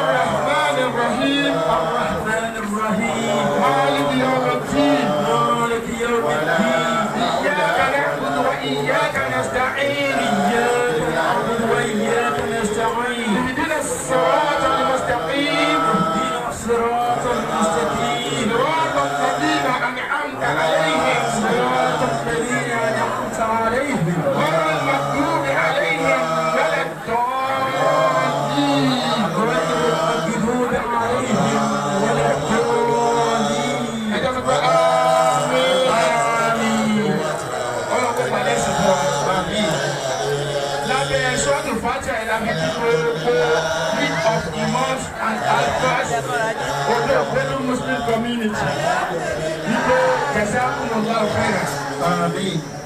الرحمن الرحيم مالك يوم الدين إياك نعبد وإياك نستعين اهدنا الصراط المستقيم صراط الذين أنعمت عليهم غير المغضوب عليهم ولا الضالين of imams and alphas of the fellow Muslim community. People, jazakumullah khairan.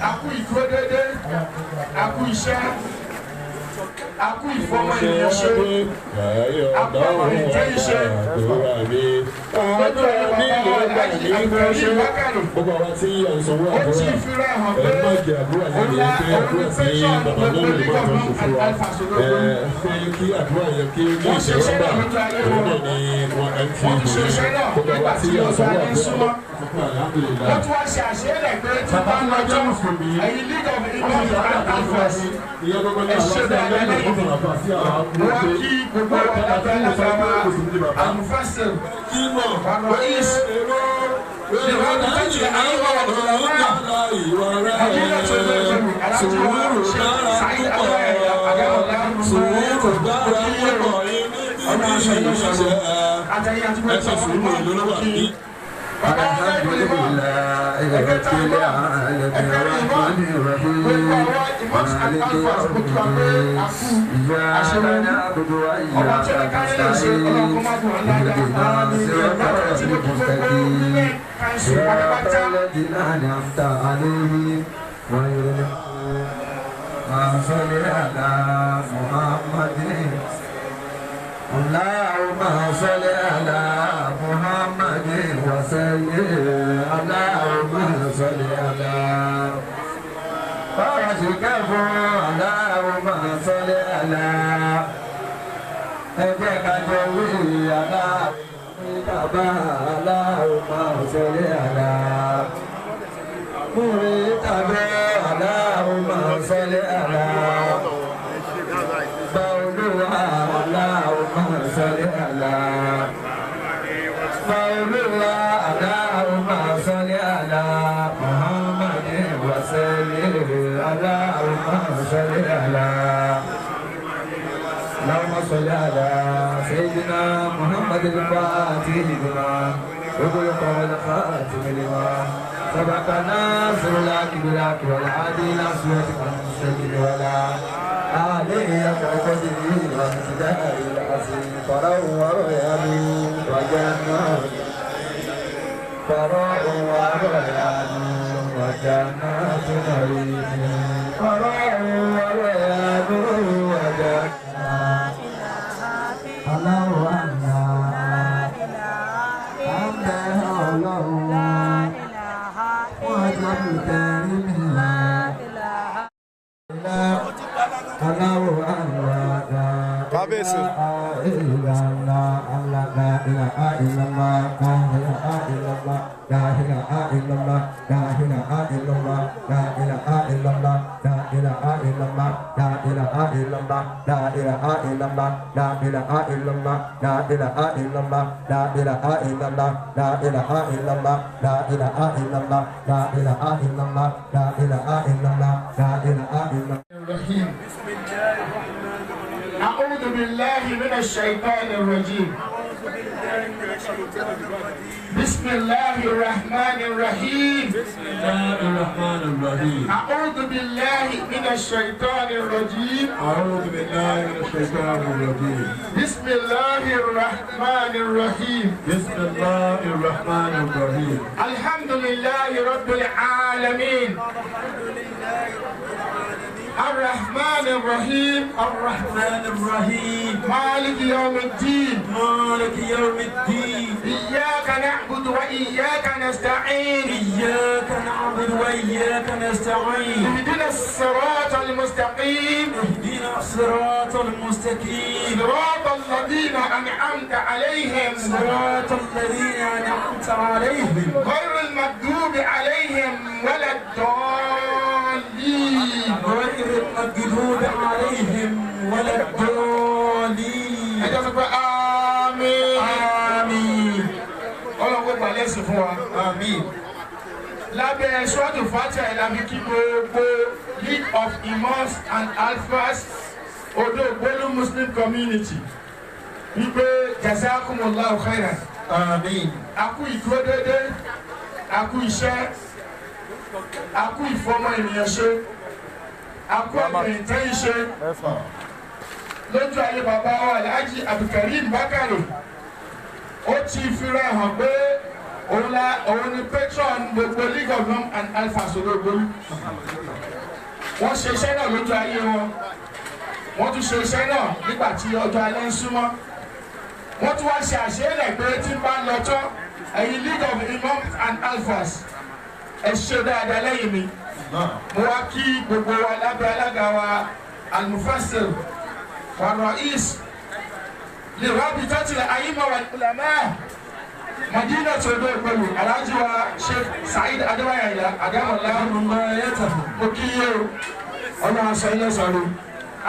Aku ìkódédé, aku iṣẹ́, aku ìfọwọ́ ìrìnṣẹ́, aku àwọn ìjẹ́ iṣẹ́. Lọ́jọ́ ìwà bàbá aláàjì àgbẹ̀rí bákàrò. Ó ti fira hàn pé ọlá organization gbogbo league of non and alphas olóko. Wọ́n ṣe iṣẹ́ náà lójú ayé wọn. Wọ́n ti ṣe iṣẹ́ náà nígbà tí ọjọ́ ayé ń súnmọ́. Wọ́n tún wá ṣe àṣeyọrẹ pé tí bá ń lọ́jọ́ ẹ̀yin league of non and alphas ẹ̀ṣẹ̀ dáadáa lẹ́yìn. Wọ́n kí gbogbo ọ̀dọ́ àlùfáà àlùfáàsẹ̀ Rọ́ìs ìrọ̀lẹ́jì àwọn ọ̀dọ́lọ́wọ́ àdínlẹ̀ tó lẹ́jọ́ alájọ́ ṣe sáyé àwọn àgbàlá sùúrù ọ̀nà àṣẹyọṣẹ́ àtẹ̀yẹ àti mẹ́ta fún ìmọ̀ ìlú kí Alhamdulillah, rabbil alamin, rahmanir rahim, maliki yawmiddin, iyyaka na'budu wa iyyaka nasta'in, ihdinas siratal mustaqim, siratal ladzina an'amta 'alaihim, ghayril maghdubi 'alaihim Muhammadin. Allahumma salli ala Muhammadin wa sallim. Allahumma salli ala Farashikafu. Allahumma salli ala ẹgbẹ́ kájọ wí ala Baba. Allahumma salli ala Múri tàbí. Allahumma salli ala Allahumma salli ala Maulana. Allahumma salli ala Muhammadin wa sallim. Allahumma salli ala Allahumma salli ala Sayyidina Muhammad al-Fatih lima ughliqa wal khatim lima sabaqa nasr lak bilak wal hadi ila siratikal mustaqim wala عليه قدره وامتداد العظيم فروع ورياض وجنات فروع ورياض وجنات نعيم فروع ورياض وجنات الله Kábíyèsí. أعوذ بالله من الشيطان الرجيم. بسم الله الرحمن الرحيم. أعوذ بالله من الشيطان الرجيم. بسم الله الرحمن الرحيم. الحمد لله رب العالمين. الرحمن الرحيم. مالك يوم الدين. إياك نعبد وإياك نستعين. اهدنا الصراط المستقيم. صراط الذين أنعمت عليهم صراط الذين أنعمت عليهم غير المغضوب عليهم ولا الضالين غير المغضوب عليهم ولا الضالين. آمين آمين. ọlọ́run kó balẹ̀ sí fún wa. آمين. lábẹ́ ṣọ́ọ̀tù fàtíà ìlànà kí gbogbo League of Imams and Alfas Odo Ogbolu Muslim Community wípé jazakumullahu khairan. آمين. Akú ìdúró dédé, akú iṣẹ́, akú ìfọmọ ènìyàn ṣe, akú ẹ̀gbẹ̀ntẹ́ iṣẹ́. Lójú ayé bàbá wa Alhaji Abdulkarim Bakare, ó ti fira hàn pé òun ni patron gbogbo League of Imams and Alfas Odo Ogbolu. Wọ́n ṣe iṣẹ́ náà lójú ayé wọn, wọ́n tún ṣe iṣẹ́ náà nígbà tí ọjọ́ alẹ́ ń súnmọ́. Wọ́n tún wá ṣe àṣeyẹlẹ̀ pé tí ń bá lọ tán ẹ̀yin League of Imams and Alfas ẹ ṣe dáadáa lẹ́yìn mi. Mo wá kí gbogbo wa lábẹ́ alága wa Al-Mufassir wa Rais li Rabitatil A'imma wal Ulama Madina Odo Ogbolu Alhaji wa Sheikh Said Adébáyọ̀ Àyìnlá Àdámọ̀lá mo kí yé o ọ̀nà aṣọ ilé sọ̀rọ̀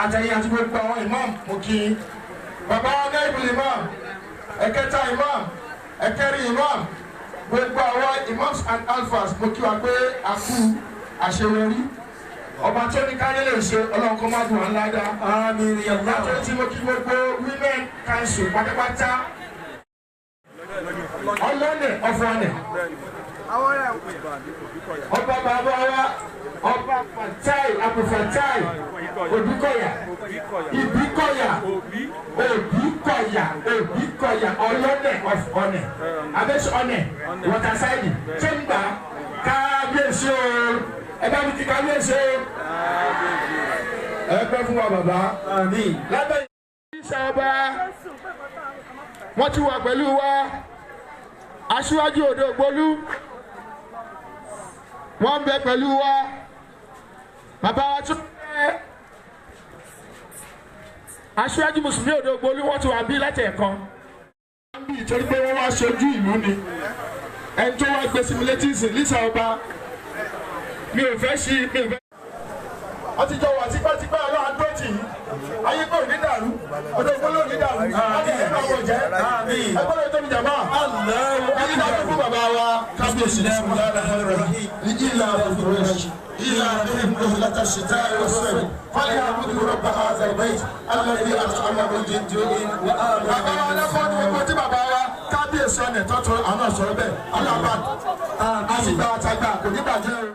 àtẹ̀yìn àti gbogbo àwọn imam mo kí bàbá wa Naibul Imam ẹ̀kẹta imam ẹ̀kẹrin imam gbogbo àwọn Imams and Alfas mo kí wa pé a kú àṣeyọrí ọba tó ní káyé lè ṣe ọlọ́run kó má dùn án ládàá. آمين يا الله. látọ̀ tí mo kí gbogbo Women Council pátápátá ọlọ́nẹ̀ ọ̀fọ̀ọ̀nẹ̀ ọba bàbá wa ọba Fatai Abdulfatai Obikoya Ibikoya Obikoya ọlọ́nẹ̀ ọ̀fọ̀ọ̀nẹ̀ abẹ́sọ̀ ọ̀nẹ̀ wọ́tàsáìdì tó ń gbà kábíyèsí o ẹ bá mi ti kábíyèsí o ẹ pẹ́ fún wa bàbá. آمين. lábẹ́ ìṣàbà wọ́n ti wà pẹ̀lú wa aṣíwájú Odo Ogbolu wọ́n ń bẹ pẹ̀lú wa bàbá wa tún bẹ aṣíwájú mùsùlùmí Odo Ogbolu wọ́n ti wà bí láti ẹ̀kan. ìtorí pé wọ́n wá ṣojú ìlú ni ẹni tó wá gbé sí mi létí ìsìn Lisa ọba mi ò fẹ́ ṣí mi ò fẹ́. wọ́n ti jọ wà tipẹ́tipẹ́ ọlọ́run àdótì yìí ayé kò ní dàrú Odo Ogbolu ò ní dàrú láti ẹ̀ka ọ̀gbọ̀n jẹ́ ẹgbẹ́ lóye tó ní jàmbá. ẹni náà tó fún bàbá wa kábíyèsí ní ìlà àfọ̀fọ̀rẹ́sì إلى بهم مهلة الشتاء والصيف فليعبدوا رب هذا البيت الذي أطعمهم من جوع وآمنهم. kábíyèsí ọ̀nà ìtọ́jú àwọn ọ̀ṣọ́ bẹ́ẹ̀ alábàá àti gbàtàgbà kò ní bàjẹ́ o.